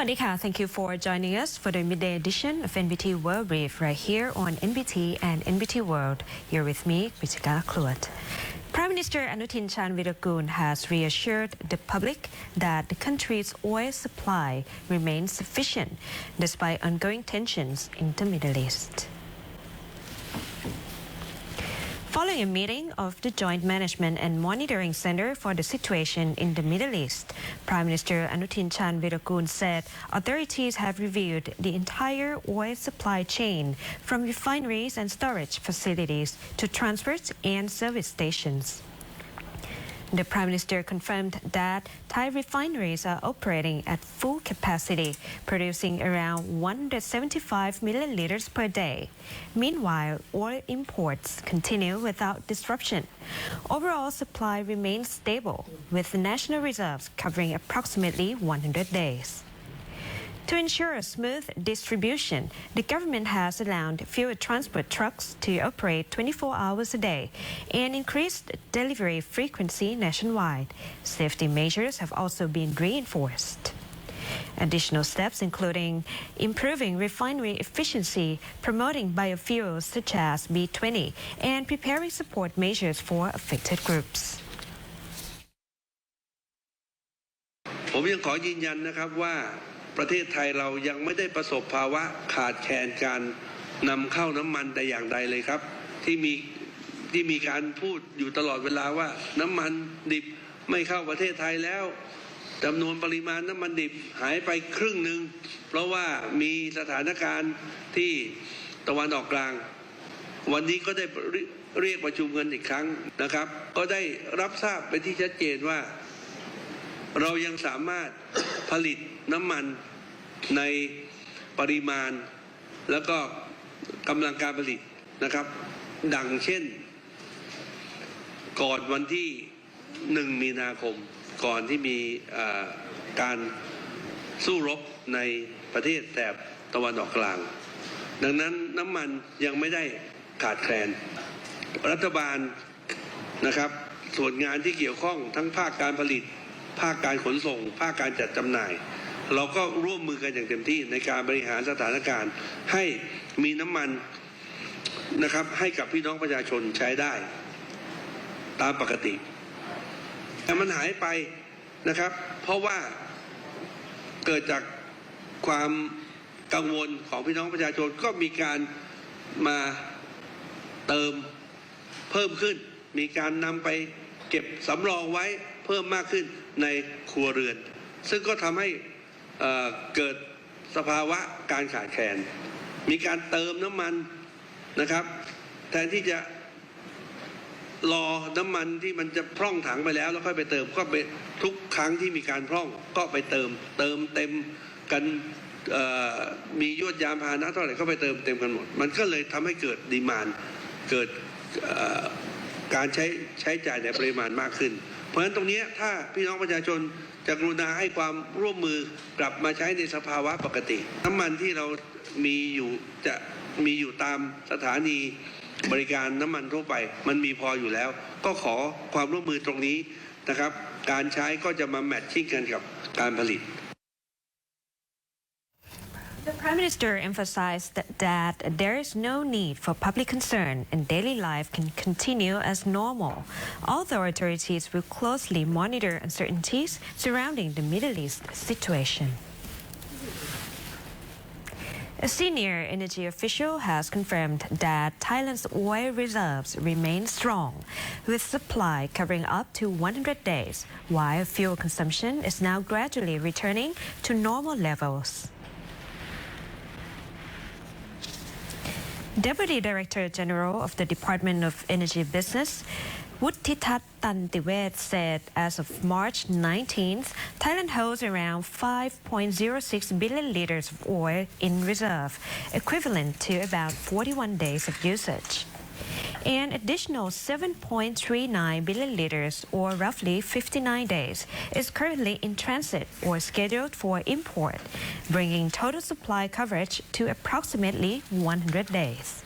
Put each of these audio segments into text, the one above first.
Sawadika, thank you for joining us for the midday edition of NBT World Brief right here on NBT and NBT World. Here with me, Kritika Kluat. Prime Minister ANUTIN has reassured the public that the country's oil supply remains sufficient despite ongoing tensions in the Middle East. Following a meeting of the Joint Management and Monitoring Center for the Situation in the Middle East, Prime Minister ANUTIN said authorities have reviewed the entire oil supply chain from refineries and storage facilities to transport and service stations. The Prime Minister confirmed that Thai refineries are operating at full capacity, producing around 175 million liters per day. Meanwhile, oil imports continue without disruption. Overall supply remains stable, with the national reserves covering approximately 100 days. To ensure a smooth distribution, the government has allowed fewer transport trucks to operate 24 hours a day and increased delivery frequency nationwide. Safety measures have also been reinforced. Additional steps including improving refinery efficiency, promoting biofuels such as B20, and preparing support measures for affected groups. ผมยังขอยืนยันนะครับว่าประเทศไทยเรายังไม่ได้ประสบภาวะขาดแคลนการนำเข้าน้ำมันแต่อย่างใดเลยครับที่มีการพูดอยู่ตลอดเวลาว่าน้ำมันดิบไม่เข้าประเทศไทยแล้วจำนวนปริมาณน้ำมันดิบหายไปครึ่งหนึ่งเพราะว่ามีสถานการณ์ที่ตะวันออกกลางวันนี้ก็ได้เรียกประชุมกันอีกครั้งนะครับก็ได้รับทราบไปที่ชัดเจนว่าเรายังสามารถผลิตน้ำมันในปริมาณแล้วก็กำลังการผลิตนะครับดังเช่นก่อนวันที่1 มีนาคมก่อนที่มีการสู้รบในประเทศแถบตะวันออกกลางดังนั้นน้ำมันยังไม่ได้ขาดแคลนรัฐบาลนะครับส่วนงานที่เกี่ยวข้องทั้งภาคการผลิตภาคการขนส่งภาคการจัดจำหน่ายเราก็ร่วมมือกันอย่างเต็มที่ในการบริหารสถานการณ์ให้มีน้ำมันนะครับให้กับพี่น้องประชาชนใช้ได้ตามปกติแต่มันหายไปนะครับเพราะว่าเกิดจากความกังวลของพี่น้องประชาชนก็มีการมาเติมเพิ่มขึ้นมีการนำไปเก็บสำรองไว้เพิ่มมากขึ้นในครัวเรือนซึ่งก็ทำให้เกิดสภาวะการขาดแคลนมีการเติมน้ำมันนะครับแทนที่จะรอน้ำมันที่มันจะพร่องถังไปแล้วค่อยไปเติมก็ไปทุกครั้งที่มีการพร่องก็ไปเติมเต็มกันมียวดยานพาหนะเท่าไหร่ก็ไปเติมเต็มกันหมดมันก็เลยทำให้เกิดดีมานด์เกิดการใช้จ่ายในปริมาณมากขึ้นเพราะฉะนั้นตรงนี้ถ้าพี่น้องประชาชนจะกรุณาให้ความร่วมมือกลับมาใช้ในสภาวะปกติน้ำมันที่เรามีอยู่ตามสถานีบริการน้ำมันทั่วไปมันมีพออยู่แล้วก็ขอความร่วมมือตรงนี้นะครับการใช้ก็จะมาแมทชิ่งกันกับการผลิตThe Prime Minister emphasized that there is no need for public concern and daily life can continue as normal, although authorities will closely monitor uncertainties surrounding the Middle East situation. A senior energy official has confirmed that Thailand's oil reserves remain strong, with supply covering up to 100 days, while fuel consumption is now gradually returning to normal levels. Deputy Director General of the Department of Energy Business, Wuttitat Tantiwet, said as of March 19th, Thailand holds around 5.06 billion liters of oil in reserve, equivalent to about 41 days of usage. An additional 7.39 billion liters, or roughly 59 days, is currently in transit or scheduled for import, bringing total supply coverage to approximately 100 days.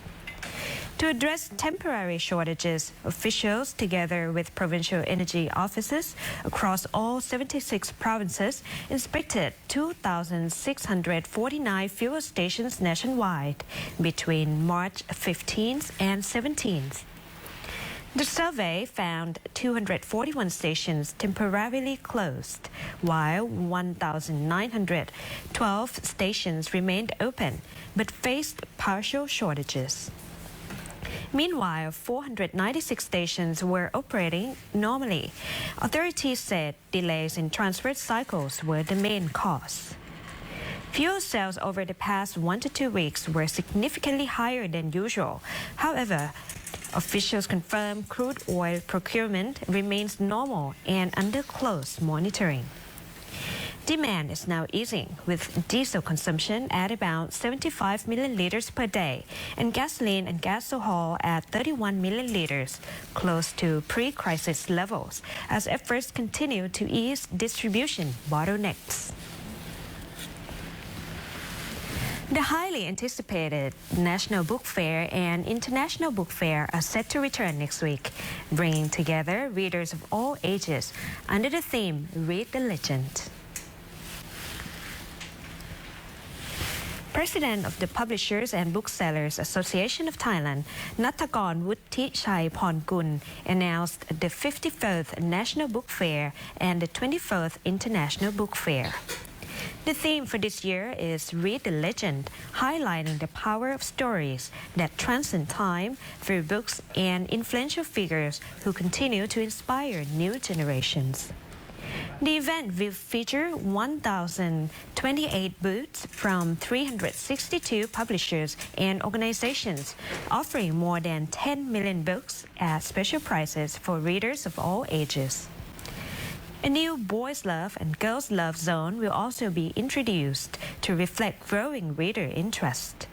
To address temporary shortages, officials, together with provincial energy offices across all 76 provinces, inspected 2,649 fuel stations nationwide between March 15th and 17th. The survey found 241 stations temporarily closed, while 1,912 stations remained open but faced partial shortages. Meanwhile, 496 stations were operating normally. Authorities said delays in transport cycles were the main cause. Fuel sales over the past 1 to 2 weeks were significantly higher than usual. However, officials confirm crude oil procurement remains normal and under close monitoring. Demand is now easing, with diesel consumption at about 75 million liters per day and gasoline and gasohol at 31 million liters, close to pre-crisis levels, as efforts continue to ease distribution bottlenecks. The highly anticipated National Book Fair and International Book Fair are set to return next week, bringing together readers of all ages under the theme Read the Legend. President of the Publishers and Booksellers Association of Thailand, Nattakorn Wuttichai Phorngun, announced the 54th National Book Fair and the 24th International Book Fair. The theme for this year is Read the Legend, highlighting the power of stories that transcend time through books and influential figures who continue to inspire new generations. The event will feature 1,028 booths from 362 publishers and organizations, offering more than 10 million books at special prices for readers of all ages. A new Boys Love and Girls Love zone will also be introduced to reflect growing reader interest.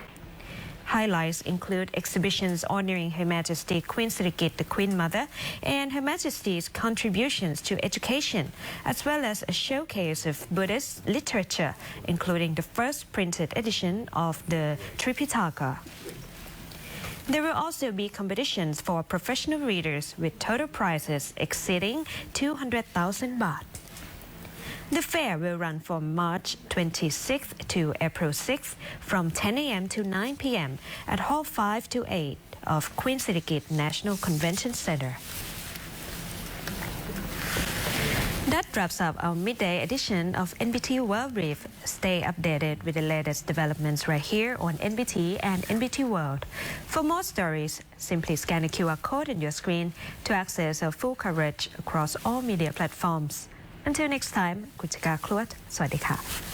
Highlights include exhibitions honoring Her Majesty Queen Sirikit, the Queen Mother, and Her Majesty's contributions to education, as well as a showcase of Buddhist literature, including the first printed edition of the Tripitaka. There will also be competitions for professional readers with total prizes exceeding 200,000 baht. The fair will run from March 26th to April 6th from 10 a.m. to 9 p.m. at Hall 5 to 8 of Queen Sirikit National Convention Center. That wraps up our midday edition of NBT World Brief. Stay updated with the latest developments right here on NBT and NBT World. For more stories, simply scan the QR code on your screen to access our full coverage across all media platforms. Until next time กุจกาคลวดสวัสดีค่ะ